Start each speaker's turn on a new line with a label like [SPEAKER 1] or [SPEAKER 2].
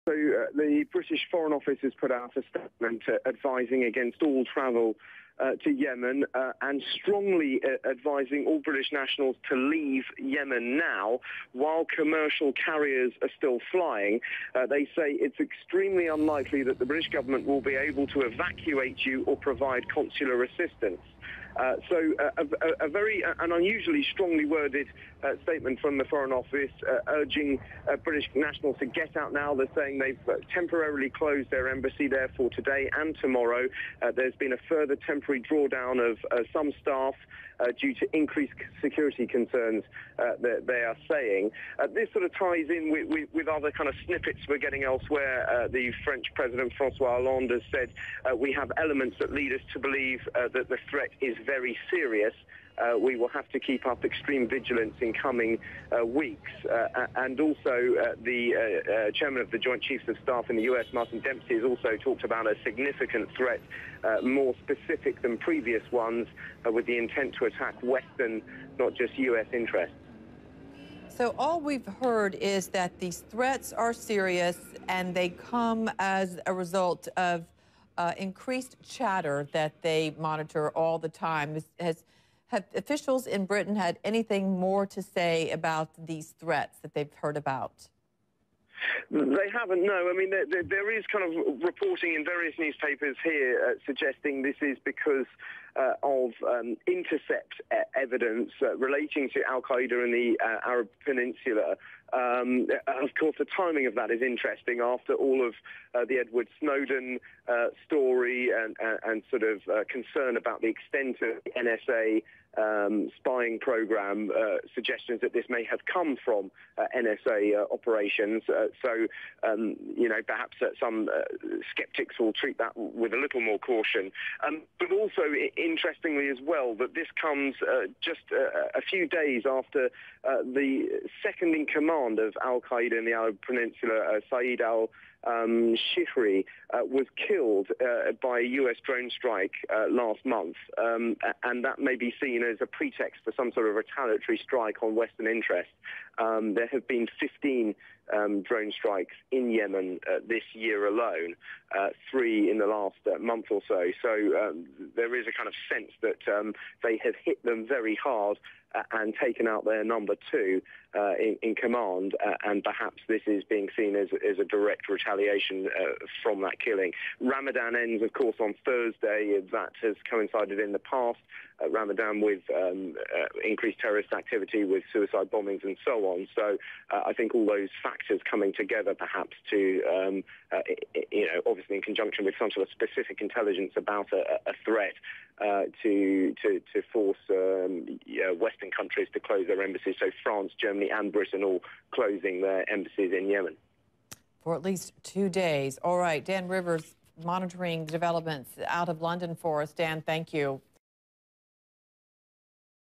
[SPEAKER 1] So the British Foreign Office has put out a statement advising against all travel to Yemen and strongly advising all British nationals to leave Yemen now while commercial carriers are still flying. They say it's extremely unlikely that the British government will be able to evacuate you or provide consular assistance. So a very an unusually strongly worded statement from the Foreign Office urging British nationals to get out now. They're saying they've temporarily closed their embassy there for today and tomorrow. There's been a further temporary drawdown of some staff due to increased security concerns, they are saying. This sort of ties in with other kind of snippets we're getting elsewhere. The French President François Hollande has said we have elements that lead us to believe that the threat is very serious. We will have to keep up extreme vigilance in coming weeks. And also the chairman of the Joint Chiefs of Staff in the US, Martin Dempsey, has also talked about a significant threat, more specific than previous ones, with the intent to attack Western, not just US interests.
[SPEAKER 2] So all we've heard is that these threats are serious and they come as a result of increased chatter that they monitor all the time. Have officials in Britain had anything more to say about these threats that they've heard about?
[SPEAKER 1] They haven't, no. I mean, there is kind of reporting in various newspapers here suggesting this is because of intercept evidence relating to Al-Qaeda in the Arab Peninsula. Of course, the timing of that is interesting after all of the Edward Snowden story and sort of concern about the extent of the NSA spying program, suggestions that this may have come from NSA operations. So, you know, perhaps some skeptics will treat that with a little more caution. But also, interestingly as well, that this comes just a few days after the second in command of Al-Qaeda in the Arab Peninsula, Saeed al-Shihri, was killed by a U.S. drone strike last month, and that may be seen as a pretext for some sort of retaliatory strike on Western interests. There have been 15 drone strikes in Yemen this year alone, 3 in the last month or so. So there is a kind of sense that they have hit them very hard and taken out their number 2 in command, and perhaps this is being seen as a direct retaliation from that killing. Ramadan ends, of course, on Thursday. That has coincided in the past, Ramadan, with increased terrorist activity, with suicide bombings and so on. So I think all those factors coming together perhaps to, you know, obviously in conjunction with some sort of specific intelligence about a threat to force Western countries to close their embassies. So France, Germany and Britain all closing their embassies in Yemen.
[SPEAKER 2] For at least 2 days. All right, Dan Rivers monitoring developments out of London for us. Dan, thank you.